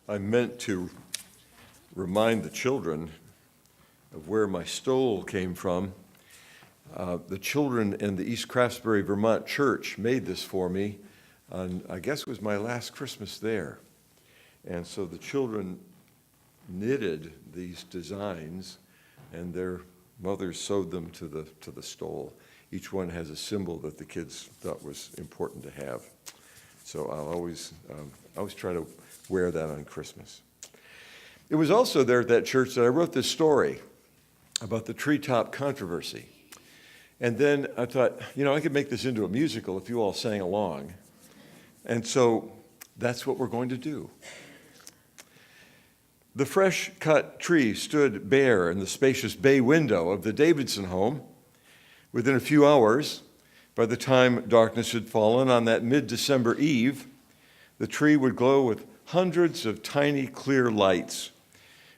I meant to remind the children of where my stole came from. The children in the East Craftsbury, Vermont church made this for me, and I guess it was my last Christmas there. And so the children knitted these designs, and their mothers sewed them to the stole. Each one has a symbol that the kids thought was important to have. So I'll always try to wear that on Christmas. It was also there at that church that I wrote this story about the treetop controversy. And then I thought, I could make this into a musical if you all sang along. And so that's what we're going to do. The fresh-cut tree stood bare in the spacious bay window of the Davidson home. Within a few hours, by the time darkness had fallen on that mid-December eve, the tree would glow with hundreds of tiny, clear lights.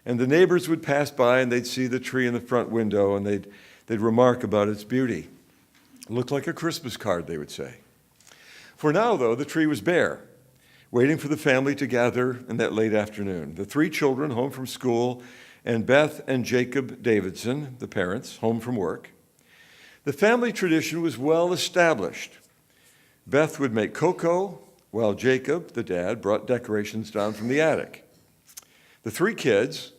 And the neighbors would pass by and they'd see the tree in the front window and they'd remark about its beauty. It looked like a Christmas card, they would say. For now, though, the tree was bare, waiting for the family to gather in that late afternoon. The three children home from school and Beth and Jacob Davidson, the parents, home from work. The family tradition was well established. Beth would make cocoa, while Jacob, the dad, brought decorations down from the attic. The three kids,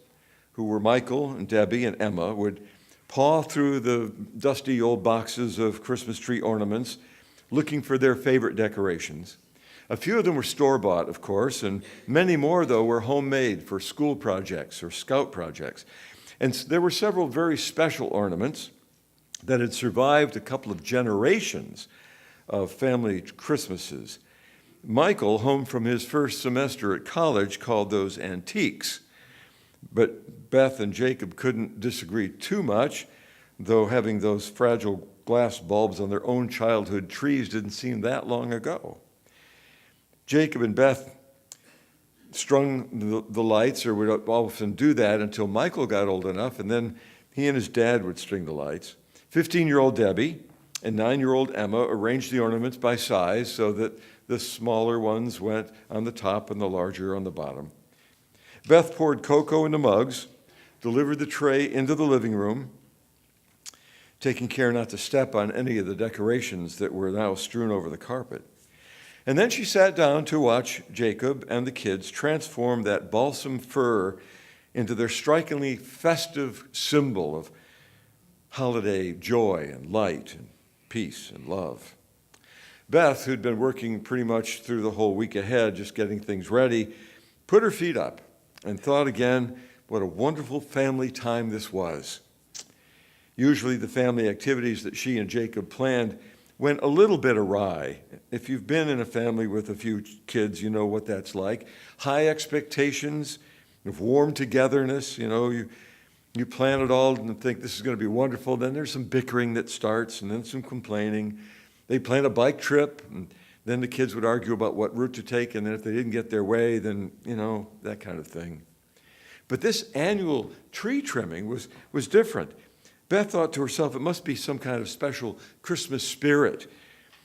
who were Michael and Debbie and Emma, would paw through the dusty old boxes of Christmas tree ornaments, looking for their favorite decorations. A few of them were store-bought, of course, and many more, though, were homemade for school projects or scout projects. And there were several very special ornaments that had survived a couple of generations of family Christmases. Michael, home from his first semester at college, called those antiques. But Beth and Jacob couldn't disagree too much, though having those fragile glass bulbs on their own childhood trees didn't seem that long ago. Jacob and Beth strung the lights, or would often do that until Michael got old enough, and then he and his dad would string the lights. 15-year-old Debbie and 9-year-old Emma arranged the ornaments by size so that the smaller ones went on the top and the larger on the bottom. Beth poured cocoa into mugs, delivered the tray into the living room, taking care not to step on any of the decorations that were now strewn over the carpet. And then she sat down to watch Jacob and the kids transform that balsam fir into their strikingly festive symbol of holiday joy and light and peace and love. Beth, who'd been working pretty much through the whole week ahead, just getting things ready, put her feet up and thought again what a wonderful family time this was. Usually the family activities that she and Jacob planned went a little bit awry. If you've been in a family with a few kids, you know what that's like. High expectations of warm togetherness, you plan it all and think this is going to be wonderful. Then there's some bickering that starts and then some complaining. They plan a bike trip and then the kids would argue about what route to take, and then if they didn't get their way, then, that kind of thing. But this annual tree trimming was different. Beth thought to herself, it must be some kind of special Christmas spirit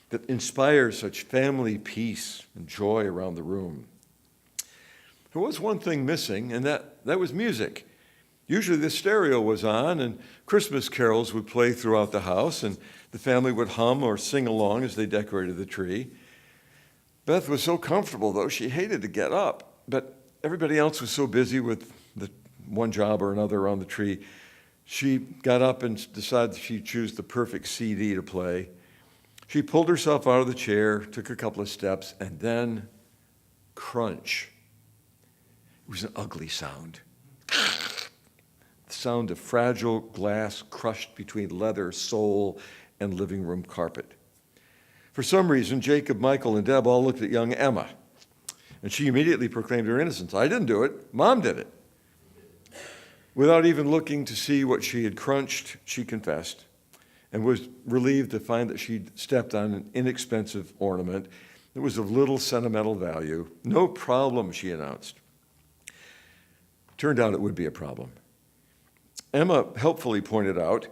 that inspires such family peace and joy around the room. There was one thing missing, and that was music. Usually the stereo was on, and Christmas carols would play throughout the house, and the family would hum or sing along as they decorated the tree. Beth was so comfortable, though, she hated to get up, but everybody else was so busy with the one job or another around the tree. She got up and decided she'd choose the perfect CD to play. She pulled herself out of the chair, took a couple of steps, and then crunch. It was an ugly sound. The sound of fragile glass crushed between leather sole and living room carpet. For some reason, Jacob, Michael, and Deb all looked at young Emma, and she immediately proclaimed her innocence. I didn't do it. Mom did it. Without even looking to see what she had crunched, she confessed and was relieved to find that she'd stepped on an inexpensive ornament that was of little sentimental value. No problem, she announced. Turned out it would be a problem. Emma helpfully pointed out,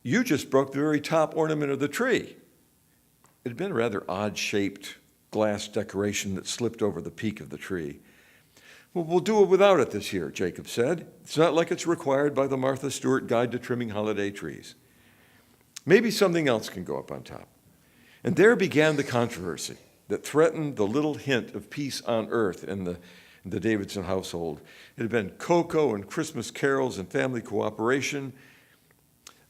you just broke the very top ornament of the tree. It had been a rather odd-shaped glass decoration that slipped over the peak of the tree. Well, we'll do it without it this year, Jacob said. It's not like it's required by the Martha Stewart Guide to Trimming Holiday Trees. Maybe something else can go up on top. And there began the controversy that threatened the little hint of peace on earth in the Davidson household. It had been cocoa and Christmas carols and family cooperation.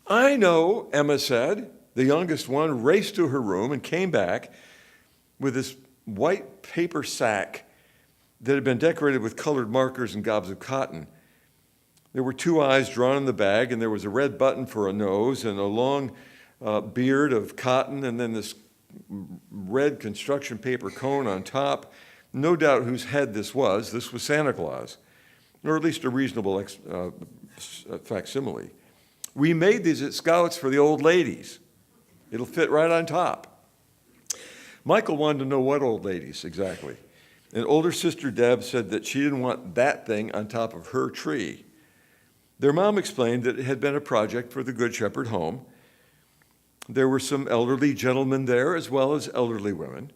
I know, Emma said. The youngest one raced to her room and came back with this white paper sack that had been decorated with colored markers and gobs of cotton. There were 2 eyes drawn in the bag, and there was a red button for a nose and a long beard of cotton, and then this red construction paper cone on top. No doubt whose head this was. This was Santa Claus, or at least a reasonable facsimile. We made these at Scouts for the old ladies. It'll fit right on top. Michael wanted to know what old ladies exactly. And older sister Deb said that she didn't want that thing on top of her tree. Their mom explained that it had been a project for the Good Shepherd home. There were some elderly gentlemen there as well as elderly women.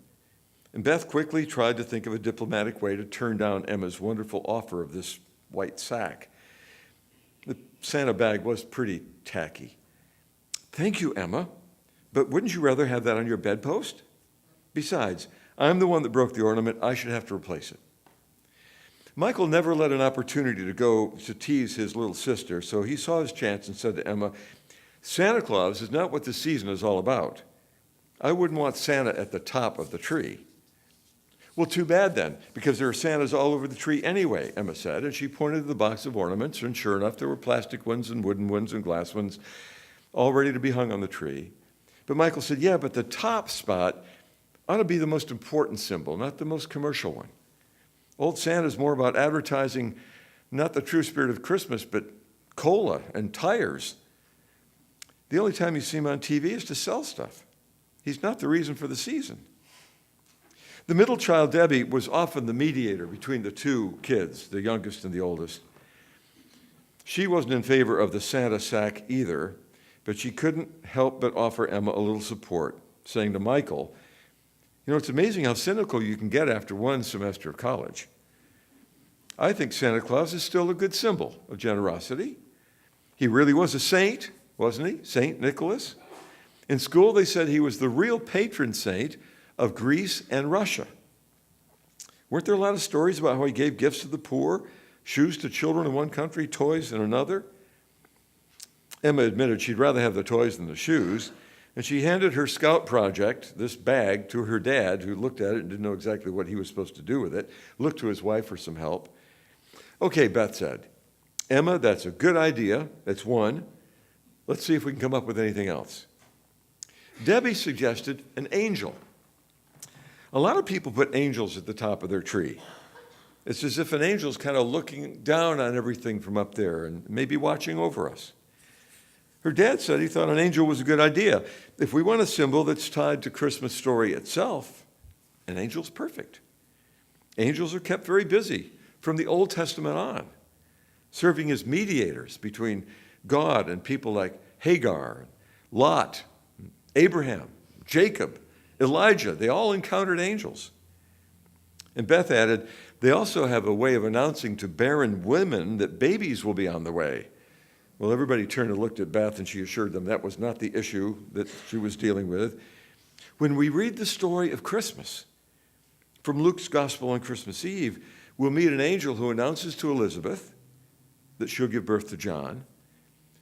And Beth quickly tried to think of a diplomatic way to turn down Emma's wonderful offer of this white sack. The Santa bag was pretty tacky. Thank you, Emma, but wouldn't you rather have that on your bedpost? Besides, I'm the one that broke the ornament. I should have to replace it. Michael never let an opportunity to go to tease his little sister, so he saw his chance and said to Emma, Santa Claus is not what this season is all about. I wouldn't want Santa at the top of the tree. Well, too bad then, because there are Santas all over the tree anyway, Emma said, and she pointed to the box of ornaments, and sure enough, there were plastic ones and wooden ones and glass ones, all ready to be hung on the tree. But Michael said, yeah, but the top spot ought to be the most important symbol, not the most commercial one. Old Santa's more about advertising not the true spirit of Christmas, but cola and tires. The only time you see him on TV is to sell stuff. He's not the reason for the season. The middle child, Debbie, was often the mediator between the 2 kids, the youngest and the oldest. She wasn't in favor of the Santa sack either, but she couldn't help but offer Emma a little support, saying to Michael, you know, it's amazing how cynical you can get after 1 semester of college. I think Santa Claus is still a good symbol of generosity. He really was a saint, wasn't he? Saint Nicholas. In school, they said he was the real patron saint of Greece and Russia. Weren't there a lot of stories about how he gave gifts to the poor, shoes to children in one country, toys in another? Emma admitted she'd rather have the toys than the shoes, and she handed her scout project, this bag, to her dad, who looked at it and didn't know exactly what he was supposed to do with it, looked to his wife for some help. Okay, Beth said, Emma, that's a good idea. That's one. Let's see if we can come up with anything else. Debbie suggested an angel. A lot of people put angels at the top of their tree. It's as if an angel's kind of looking down on everything from up there and maybe watching over us. Her dad said he thought an angel was a good idea. If we want a symbol that's tied to Christmas story itself, an angel's perfect. Angels are kept very busy from the Old Testament on, serving as mediators between God and people like Hagar, Lot, Abraham, Jacob, Elijah. They all encountered angels. And Beth added, they also have a way of announcing to barren women that babies will be on the way. Well, everybody turned and looked at Beth, and she assured them that was not the issue that she was dealing with. When we read the story of Christmas from Luke's Gospel on Christmas Eve, we'll meet an angel who announces to Elizabeth that she'll give birth to John,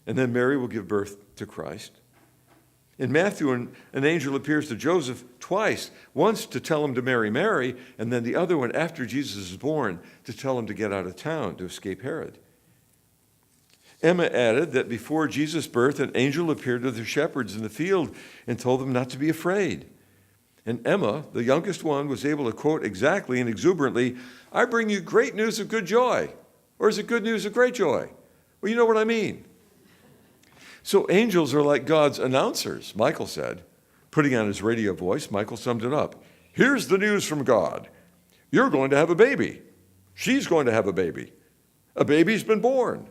and then Mary will give birth to Christ. In Matthew, an angel appears to Joseph twice, once to tell him to marry Mary, and then the other one after Jesus is born to tell him to get out of town to escape Herod. Emma added that before Jesus' birth, an angel appeared to the shepherds in the field and told them not to be afraid. And Emma, the youngest one, was able to quote exactly and exuberantly, I bring you great news of good joy. Or is it good news of great joy? Well, you know what I mean. So angels are like God's announcers, Michael said. Putting on his radio voice, Michael summed it up. Here's the news from God. You're going to have a baby. She's going to have a baby. A baby's been born.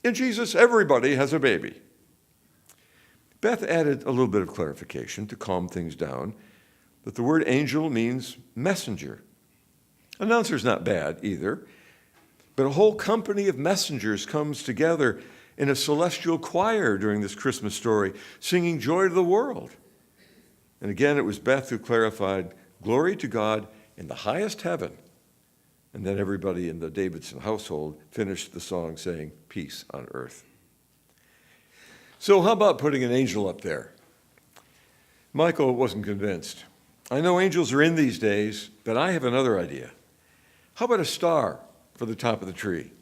In Jesus, everybody has a baby. Beth added a little bit of clarification to calm things down, that the word angel means messenger. Announcer's not bad either. But a whole company of messengers comes together in a celestial choir during this Christmas story, singing joy to the world. And again, it was Beth who clarified, glory to God in the highest heaven. And then everybody in the Davidson household finished the song saying, peace on earth. So how about putting an angel up there? Michael wasn't convinced. I know angels are in these days, but I have another idea. How about a star for the top of the tree?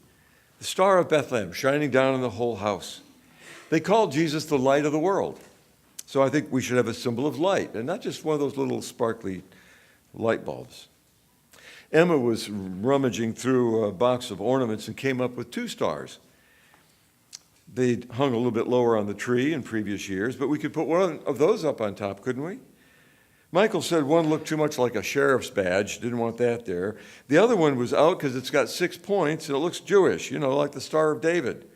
The Star of Bethlehem shining down on the whole house. They called Jesus the light of the world. So I think we should have a symbol of light, and not just one of those little sparkly light bulbs. Emma was rummaging through a box of ornaments and came up with 2 stars. They hung a little bit lower on the tree in previous years, but we could put one of those up on top, couldn't we? Michael said one looked too much like a sheriff's badge, didn't want that there. The other one was out because it's got 6 points and it looks Jewish, like the Star of David.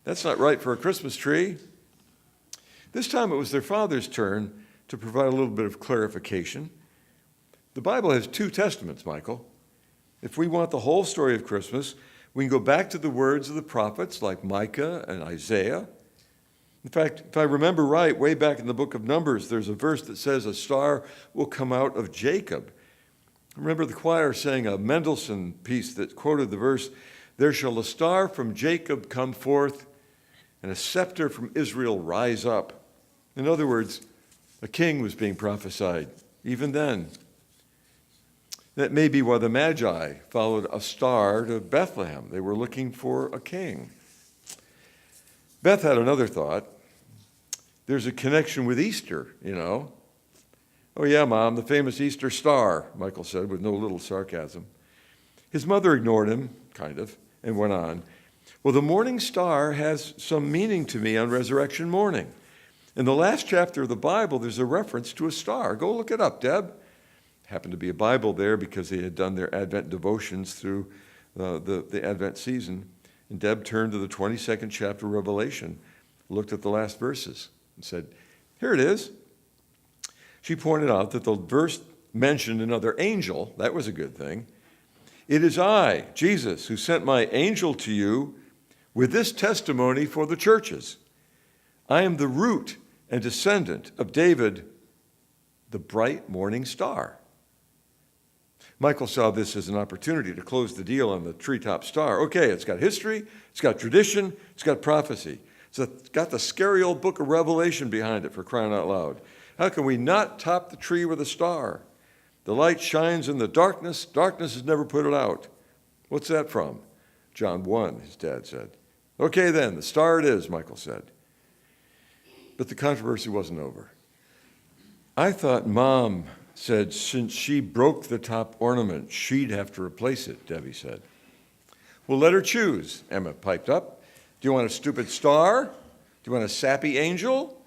That's not right for a Christmas tree. This time it was their father's turn to provide a little bit of clarification. The Bible has 2 testaments, Michael. If we want the whole story of Christmas, we can go back to the words of the prophets like Micah and Isaiah. In fact, if I remember right, way back in the book of Numbers, there's a verse that says a star will come out of Jacob. I remember the choir sang a Mendelssohn piece that quoted the verse, there shall a star from Jacob come forth, and a scepter from Israel rise up. In other words, a king was being prophesied, even then. That may be why the Magi followed a star to Bethlehem. They were looking for a king. Beth had another thought. There's a connection with Easter, Oh yeah, Mom, the famous Easter star, Michael said with no little sarcasm. His mother ignored him, kind of, and went on. Well, the morning star has some meaning to me on resurrection morning. In the last chapter of the Bible, there's a reference to a star. Go look it up, Deb. Happened to be a Bible there because they had done their Advent devotions through the Advent season. And Deb turned to the 22nd chapter of Revelation, looked at the last verses, and said, here it is. She pointed out that the verse mentioned another angel. That was a good thing. It is I, Jesus, who sent my angel to you with this testimony for the churches. I am the root and descendant of David, the bright morning star. Michael saw this as an opportunity to close the deal on the treetop star. Okay, it's got history, it's got tradition, it's got prophecy. It's got the scary old book of Revelation behind it, for crying out loud. How can we not top the tree with a star? The light shines in the darkness. Darkness has never put it out. What's that from? John 1, his dad said. Okay then, the star it is, Michael said. But the controversy wasn't over. I thought Mom said since she broke the top ornament, she'd have to replace it, Debbie said. Well, let her choose, Emma piped up. Do you want a stupid star? Do you want a sappy angel?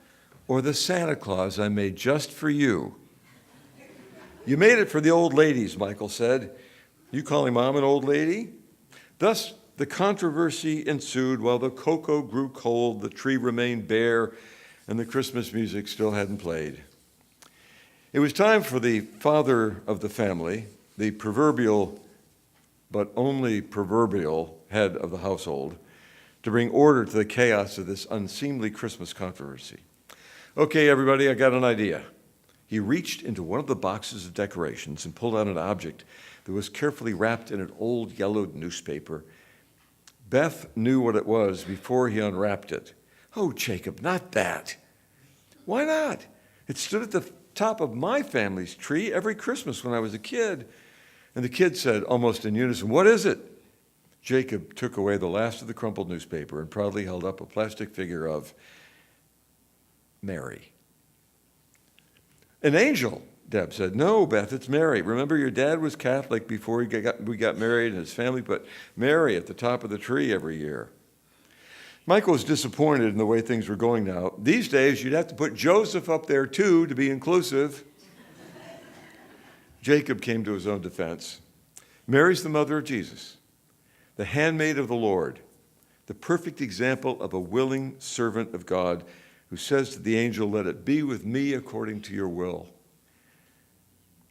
Or the Santa Claus I made just for you? You made it for the old ladies, Michael said. You calling Mom an old lady? Thus, the controversy ensued while the cocoa grew cold, the tree remained bare, and the Christmas music still hadn't played. It was time for the father of the family, the proverbial, but only proverbial head of the household, to bring order to the chaos of this unseemly Christmas controversy. Okay, everybody, I got an idea. He reached into one of the boxes of decorations and pulled out an object that was carefully wrapped in an old yellowed newspaper. Beth knew what it was before he unwrapped it. Oh, Jacob, not that. Why not? It stood at the top of my family's tree every Christmas when I was a kid. And the kids said, almost in unison, what is it? Jacob took away the last of the crumpled newspaper and proudly held up a plastic figure of Mary. An angel, Deb said. No, Beth, it's Mary. Remember your dad was Catholic before we got married, and his family put Mary at the top of the tree every year. Michael was disappointed in the way things were going now. These days, you'd have to put Joseph up there, too, to be inclusive. Jacob came to his own defense. Mary's the mother of Jesus, the handmaid of the Lord, the perfect example of a willing servant of God who says to the angel, let it be with me according to your will.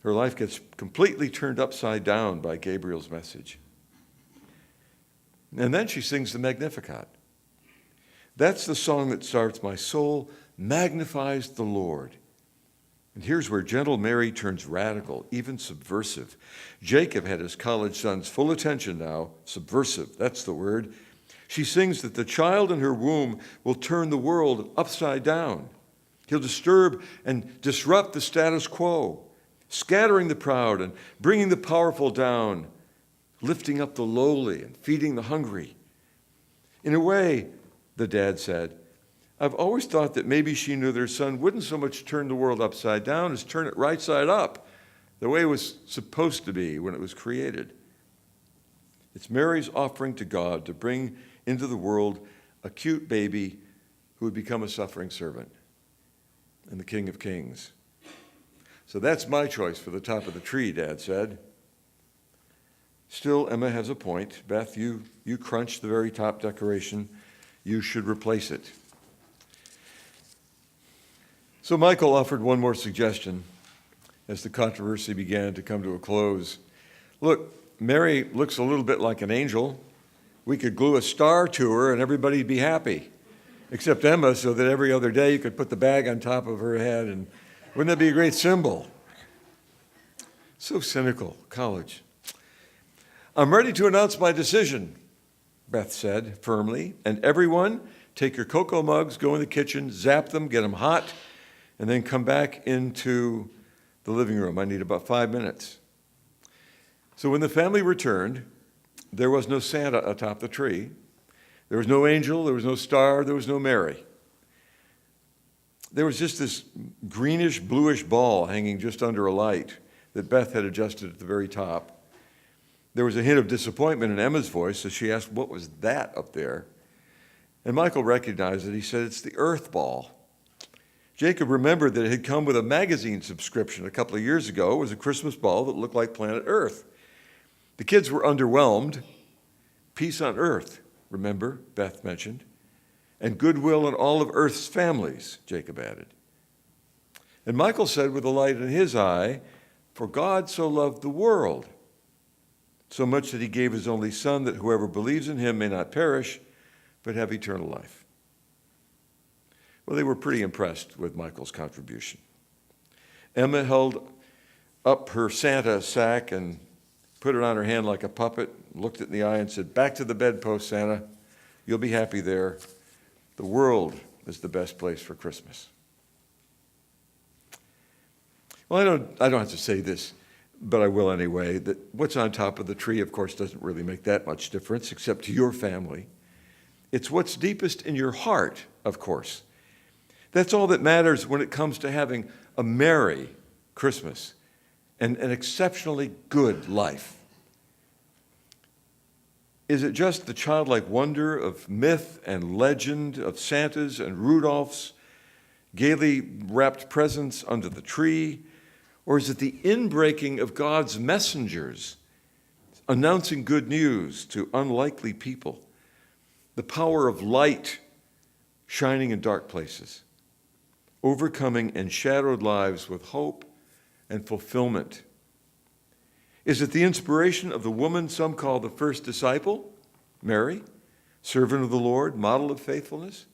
Her life gets completely turned upside down by Gabriel's message. And then she sings the Magnificat. That's the song that starts, "My soul magnifies the Lord." And here's where gentle Mary turns radical, even subversive. Jacob had his college son's full attention now. Subversive, that's the word. She sings that the child in her womb will turn the world upside down. He'll disturb and disrupt the status quo, scattering the proud and bringing the powerful down, lifting up the lowly and feeding the hungry. In a way, the dad said, I've always thought that maybe she knew their son wouldn't so much turn the world upside down as turn it right side up, the way it was supposed to be when it was created. It's Mary's offering to God to bring into the world a cute baby who would become a suffering servant and the King of Kings. So that's my choice for the top of the tree, Dad said. Still, Emma has a point. Beth, you crunched the very top decoration. You should replace it. So Michael offered one more suggestion as the controversy began to come to a close. Look, Mary looks a little bit like an angel. We could glue a star to her and everybody'd be happy, except Emma, so that every other day you could put the bag on top of her head, and wouldn't that be a great symbol? So cynical, college. I'm ready to announce my decision, Beth said firmly, and everyone take your cocoa mugs, go in the kitchen, zap them, get them hot, and then come back into the living room. I need about 5 minutes. So when the family returned, there was no Santa atop the tree. There was no angel, there was no star, there was no Mary. There was just this greenish, bluish ball hanging just under a light that Beth had adjusted at the very top. There was a hint of disappointment in Emma's voice as she asked, what was that up there? And Michael recognized it. He said, it's the Earth ball. Jacob remembered that it had come with a magazine subscription a couple of years ago. It was a Christmas ball that looked like planet Earth. The kids were underwhelmed. Peace on earth, remember, Beth mentioned, and goodwill in all of Earth's families, Jacob added. And Michael said with a light in his eye, for God so loved the world, so much that he gave his only son, that whoever believes in him may not perish, but have eternal life. Well, they were pretty impressed with Michael's contribution. Emma held up her Santa sack and put it on her hand like a puppet, looked it in the eye and said, back to the bedpost, Santa. You'll be happy there. The world is the best place for Christmas. Well, I don't have to say this, but I will anyway, that what's on top of the tree, of course, doesn't really make that much difference, except to your family. It's what's deepest in your heart, of course. That's all that matters when it comes to having a merry Christmas and an exceptionally good life. Is it just the childlike wonder of myth and legend, of Santas and Rudolphs, gaily wrapped presents under the tree? Or is it the inbreaking of God's messengers, announcing good news to unlikely people? The power of light shining in dark places, overcoming enshadowed lives with hope and fulfillment. Is it the inspiration of the woman some call the first disciple, Mary, servant of the Lord, model of faithfulness?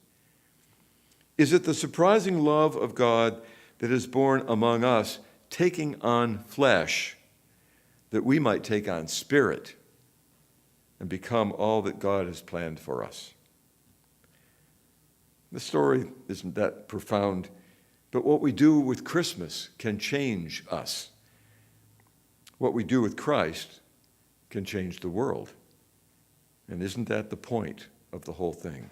Is it the surprising love of God that is born among us, taking on flesh, that we might take on spirit and become all that God has planned for us? The story isn't that profound, but what we do with Christmas can change us. What we do with Christ can change the world. And isn't that the point of the whole thing?